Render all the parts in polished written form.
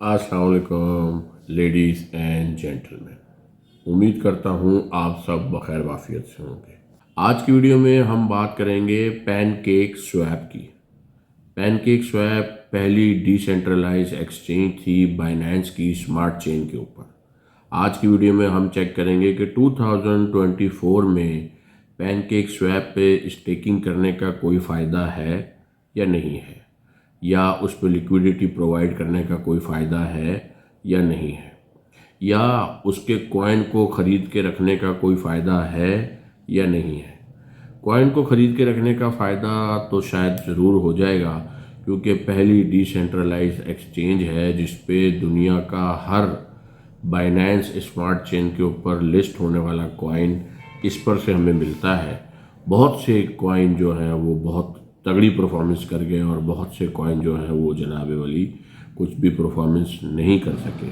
अस्सलाम वालेकुम ladies and gentleman. उम्मीद करता हूँ आप सब बखैर वाफियत से होंगे। आज की वीडियो में हम बात करेंगे पैनकेक स्वैप की। पैनकेक स्वैप पहली डिसेंट्रलाइज एक्सचेंज थी बाइनेंस की स्मार्ट चेन के ऊपर। आज की वीडियो में हम चेक करेंगे कि 2024 में पैनकेक स्वैप पे स्टेकिंग करने का कोई फ़ायदा है या नहीं है, या उस पर लिक्विडिटी प्रोवाइड करने का कोई फ़ायदा है या नहीं है, या उसके कॉइन को ख़रीद के रखने का कोई फ़ायदा है या नहीं है। कॉइन को ख़रीद के रखने का फ़ायदा तो शायद ज़रूर हो जाएगा, क्योंकि पहली डिसेंट्रलाइज एक्सचेंज है जिस पे दुनिया का हर बाइनेंस स्मार्ट चेन के ऊपर लिस्ट होने वाला कॉइन इस पर से हमें मिलता है। बहुत से कॉइन जो हैं वो बहुत तगड़ी परफॉर्मेंस कर गए और बहुत से कॉइन जो हैं वो जनाबे वाली कुछ भी परफॉर्मेंस नहीं कर सके।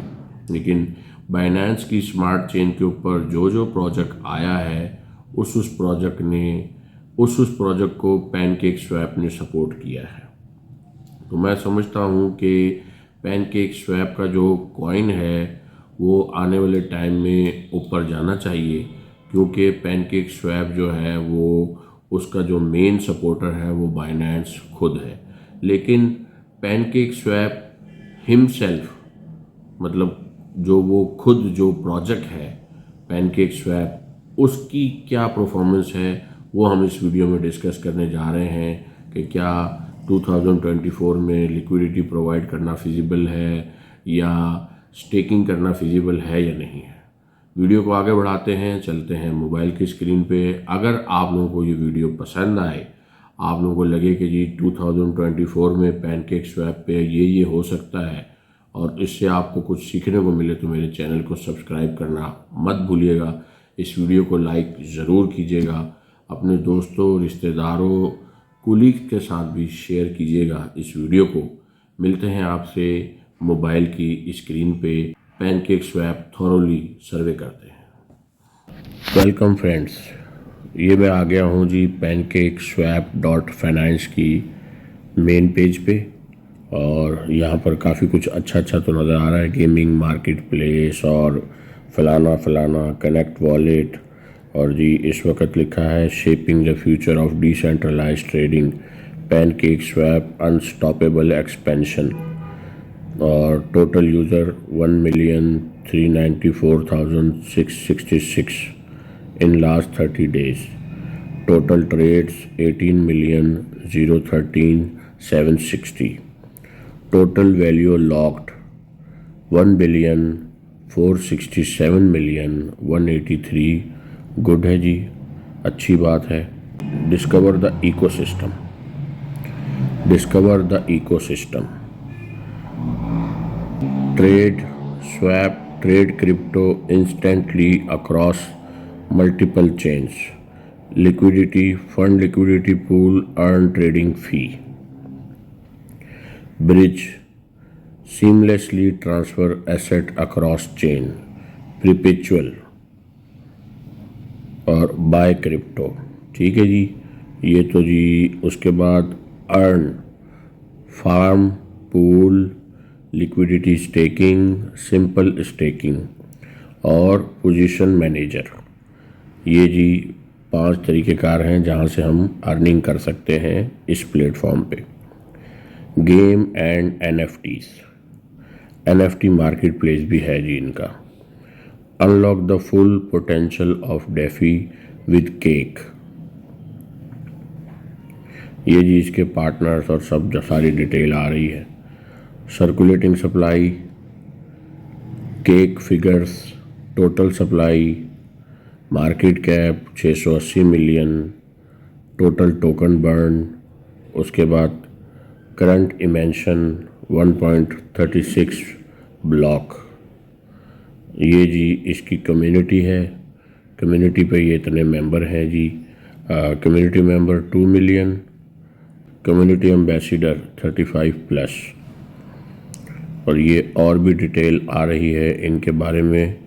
लेकिन बाइनेंस की स्मार्ट चेन के ऊपर जो जो प्रोजेक्ट आया है उस प्रोजेक्ट को पैनकेक स्वैप ने सपोर्ट किया है। तो मैं समझता हूँ कि पैनकेक स्वैप का जो कॉइन है वो आने वाले टाइम में ऊपर जाना चाहिए, क्योंकि पैनकेक स्वैप जो है वो उसका जो मेन सपोर्टर है वो बाइनेंस खुद है। लेकिन पैनकेक स्वैप हिमसेल्फ, मतलब वो खुद जो प्रोजेक्ट है पैनकेक स्वैप, उसकी क्या परफॉर्मेंस है वो हम इस वीडियो में डिस्कस करने जा रहे हैं कि क्या 2024 में लिक्विडिटी प्रोवाइड करना फिजिबल है या स्टेकिंग करना फिजिबल है या नहीं है। वीडियो को आगे बढ़ाते हैं, चलते हैं मोबाइल की स्क्रीन पे। अगर आप लोगों को ये वीडियो पसंद आए, आप लोगों को लगे कि जी 2024 में पैनकेक स्वैप पे ये हो सकता है और इससे आपको कुछ सीखने को मिले, तो मेरे चैनल को सब्सक्राइब करना मत भूलिएगा। इस वीडियो को लाइक ज़रूर कीजिएगा, अपने दोस्तों, रिश्तेदारों, कुलीग के साथ भी शेयर कीजिएगा इस वीडियो को। मिलते हैं आपसे मोबाइल की स्क्रीन पे, पैनकेक स्वैप थॉरोली सर्वे करते हैं। वेलकम फ्रेंड्स, ये मैं आ गया हूँ जी pancakeswap.finance की मेन पेज पे, और यहाँ पर काफ़ी कुछ अच्छा तो नज़र आ रहा है। गेमिंग मार्केट प्लेस और फलाना कनेक्ट वॉलेट, और जी इस वक्त लिखा है shaping the future of decentralised trading, PancakeSwap unstoppable expansion, और total user 1,394,666 in last 30 days, total trades 18,013,760, total value locked 1,467,183। Good है जी, अच्छी बात है। Discover the ecosystem, trade, swap, trade crypto instantly across multiple chains, liquidity, fund liquidity pool, earn trading fee, bridge, seamlessly transfer asset across chain, perpetual और buy crypto. ठीक है जी, ये तो जी उसके बाद earn, farm, pool, liquidity staking, simple staking और पोजीशन मैनेजर। ये जी 5 तरीक़ेकार हैं जहाँ से हम अर्निंग कर सकते हैं इस प्लेटफॉर्म पे। Game and NFT market place भी है जी इनका। Unlock the full potential of DeFi with cake, ये जी इसके पार्टनर्स और सब सारी डिटेल आ रही है। Circulating supply, cake figures, total supply, market cap 680 million, total token burn, उसके बाद करंट इमेंशन 1.36 ब्लॉक। ये जी इसकी कम्युनिटी है। कम्युनिटी पे ये इतने मेंबर हैं जी। Community member 2 million, community ambassador 35+, और ये और भी डिटेल आ रही है इनके बारे में।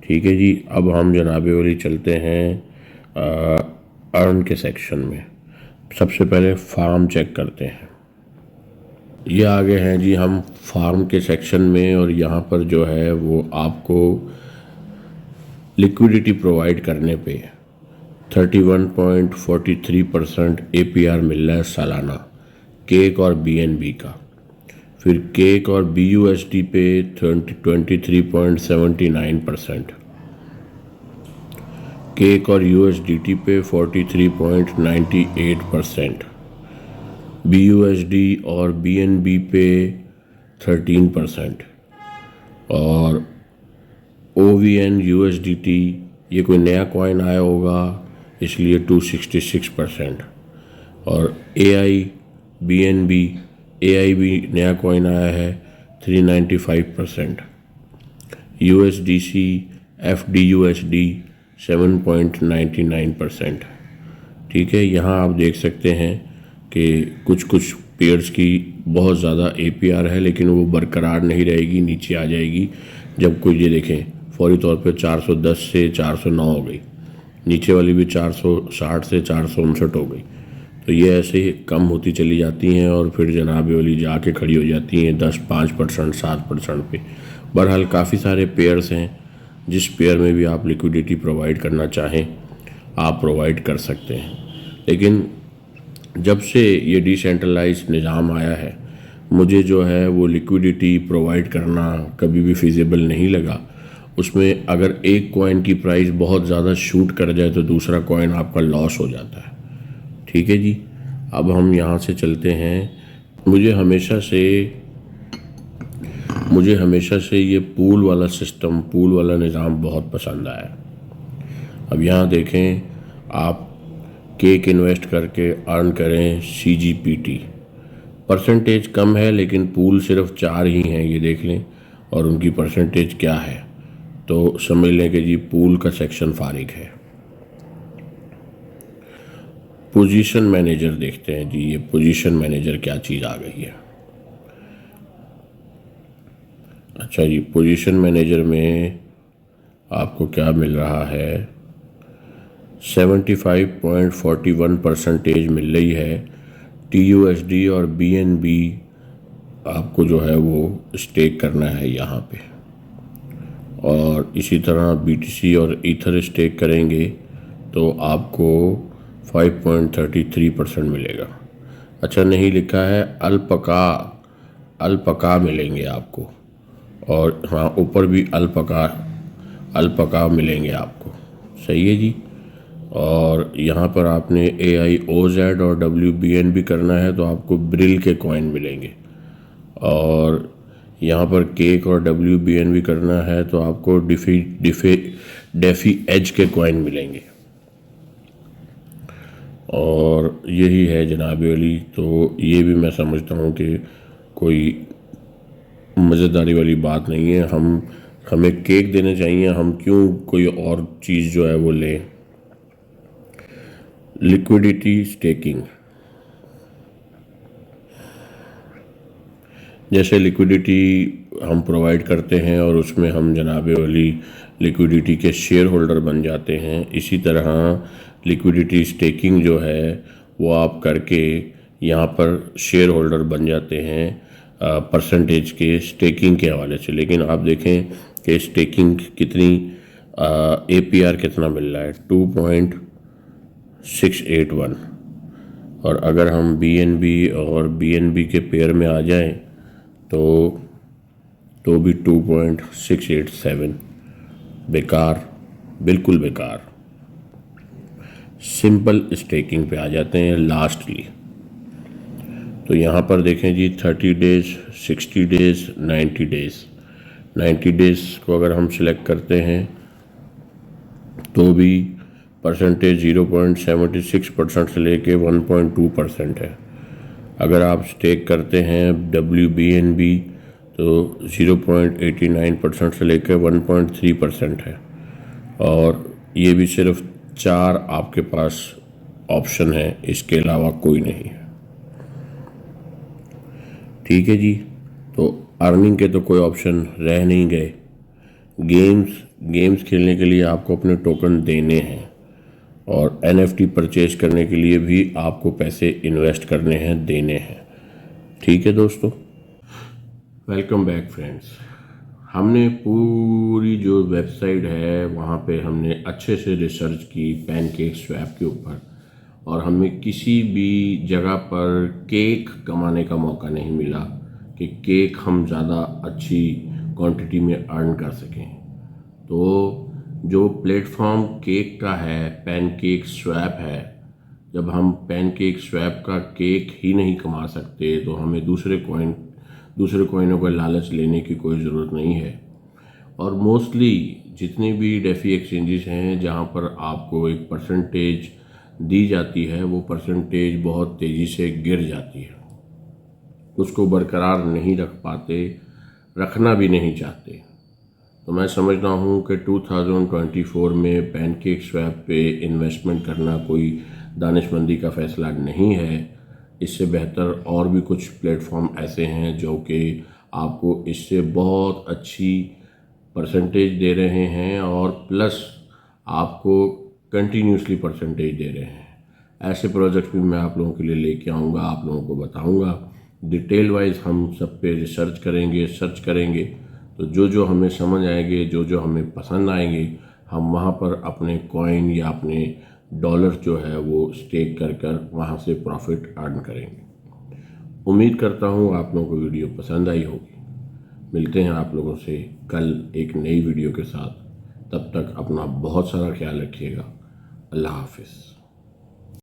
ठीक है जी, अब हम जनाबे वाली चलते हैं अर्न के सेक्शन में। सबसे पहले फार्म चेक करते हैं। ये आगे हैं जी हम फार्म के सेक्शन में, और यहाँ पर जो है वो आपको लिक्विडिटी प्रोवाइड करने पे 31.43% APR मिल रहा है सालाना केक और BNB का। फिर केक और BUSD पे 23.79%, केक और USDT पे 43.98%, BUSD और BNB पे 13%, और OVN USDT ये कोई नया कॉइन आया होगा इसलिए 266%, और AI भी नया कॉइन आया है 395%, USDC FDUSD 7.99%। ठीक है, यहाँ आप देख सकते हैं कि कुछ कुछ पेयर्स की बहुत ज़्यादा APR है, लेकिन वो बरकरार नहीं रहेगी, नीचे आ जाएगी। जब कोई ये देखें फौरी तौर पे 410 से 409 हो गई, नीचे वाली भी 460 से 459 हो गई। तो ये ऐसे ही कम होती चली जाती हैं और फिर जनाब वाली जाके खड़ी हो जाती हैं 5% 7% पे। बहरहाल काफ़ी सारे पेयर्स हैं, जिस पेयर में भी आप लिक्विडिटी प्रोवाइड करना चाहें आप प्रोवाइड कर सकते हैं। लेकिन जब से ये डिसेंट्रलाइज निज़ाम आया है, मुझे जो है वो लिक्विडिटी प्रोवाइड करना कभी भी फिजिबल नहीं लगा। उसमें अगर एक कॉइन की प्राइस बहुत ज़्यादा शूट कर जाए तो दूसरा कॉइन आपका लॉस हो जाता है। ठीक है जी, अब हम यहाँ से चलते हैं। मुझे हमेशा से ये पूल वाला सिस्टम, पूल वाला निज़ाम बहुत पसंद आया। अब यहाँ देखें, आप केक इन्वेस्ट करके अर्न करें CGPT, परसेंटेज कम है लेकिन पूल सिर्फ 4 ही हैं, ये देख लें, और उनकी परसेंटेज क्या है तो समझ लें कि जी पूल का सेक्शन फारिग है। पोजीशन मैनेजर देखते हैं जी, ये पोजीशन मैनेजर क्या चीज़ आ गई है। अच्छा जी, पोजीशन मैनेजर में आपको क्या मिल रहा है, 75.41% मिल रही है। TUSD और BNB आपको जो है वो स्टेक करना है यहाँ पे, और इसी तरह BTC और ईथर स्टेक करेंगे तो आपको 5.33% मिलेगा। अच्छा, नहीं लिखा है अल्पका मिलेंगे आपको, और हाँ ऊपर भी अल्पका मिलेंगे आपको। सही है जी। और यहाँ पर आपने AIOZ और WBNB करना है तो आपको ब्रिल के कॉइन मिलेंगे, और यहाँ पर केक और WBNB करना है तो आपको डेफी एज के कॉइन मिलेंगे। और यही है जनाब वाली। तो ये भी मैं समझता हूँ कि कोई मज़ेदारी वाली बात नहीं है। हमें केक देने चाहिए, हम क्यों कोई और चीज़ जो है वो लें। लिक्विडिटी स्टेकिंग, जैसे लिक्विडिटी हम प्रोवाइड करते हैं और उसमें हम जनाब वाली लिक्विडिटी के शेयर होल्डर बन जाते हैं, इसी तरह लिक्विडिटी स्टेकिंग जो है वो आप करके यहाँ पर शेयर होल्डर बन जाते हैं परसेंटेज के स्टेकिंग के हवाले से। लेकिन आप देखें कि स्टेकिंग कितनी APR कितना मिल रहा है, 2.681, और अगर हम BNB और BNB के पेयर में आ जाएं तो भी 2.687। बेकार, बिल्कुल बेकार। सिंपल स्टेकिंग पे आ जाते हैं लास्टली। तो यहाँ पर देखें जी 30 डेज़, 60 डेज़, 90 डेज़। 90 डेज़ को अगर हम सिलेक्ट करते हैं तो भी परसेंटेज 0.76% से लेके 1.2% है। अगर आप स्टेक करते हैं WBNB तो 0.89% से लेकर 1.3% है, और ये भी सिर्फ 4 आपके पास ऑप्शन है, इसके अलावा कोई नहीं है। ठीक है जी। तो अर्निंग के तो कोई ऑप्शन रह नहीं गए। गेम्स खेलने के लिए आपको अपने टोकन देने हैं, और NFT परचेज करने के लिए भी आपको पैसे इन्वेस्ट करने हैं, देने हैं। ठीक है दोस्तों, वेलकम बैक फ्रेंड्स। हमने पूरी जो वेबसाइट है वहाँ पे हमने अच्छे से रिसर्च की पैनकेक स्वैप के ऊपर, और हमें किसी भी जगह पर केक कमाने का मौका नहीं मिला कि केक हम ज़्यादा अच्छी क्वांटिटी में अर्न कर सकें। तो जो प्लेटफॉर्म केक का है, पैनकेक स्वैप है, जब हम पैनकेक स्वैप का केक ही नहीं कमा सकते तो हमें दूसरे कॉइनों का लालच लेने की कोई ज़रूरत नहीं है। और मोस्टली जितने भी डेफी एक्सचेंजेस हैं जहाँ पर आपको एक परसेंटेज दी जाती है, वो परसेंटेज बहुत तेज़ी से गिर जाती है, उसको बरकरार नहीं रख पाते, रखना भी नहीं चाहते। तो मैं समझता हूँ कि 2024 में पैनकेक स्वैप पे इन्वेस्टमेंट करना कोई दानिशमंदी का फ़ैसला नहीं है। इससे बेहतर और भी कुछ प्लेटफॉर्म ऐसे हैं जो कि आपको इससे बहुत अच्छी परसेंटेज दे रहे हैं और प्लस आपको कंटिन्यूसली परसेंटेज दे रहे हैं। ऐसे प्रोजेक्ट भी मैं आप लोगों के लिए लेके आऊँगा, आप लोगों को बताऊँगा। डिटेल वाइज हम सब पे रिसर्च करेंगे, सर्च करेंगे, तो जो जो हमें समझ आएंगे, जो जो हमें पसंद आएंगे, हम वहाँ पर अपने कॉइन या अपने डॉलर जो है वो स्टेक कर कर वहाँ से प्रॉफिट अर्न करेंगे। उम्मीद करता हूँ आप लोगों को वीडियो पसंद आई होगी। मिलते हैं आप लोगों से कल एक नई वीडियो के साथ। तब तक अपना बहुत सारा ख्याल रखिएगा। अल्लाह हाफिज़।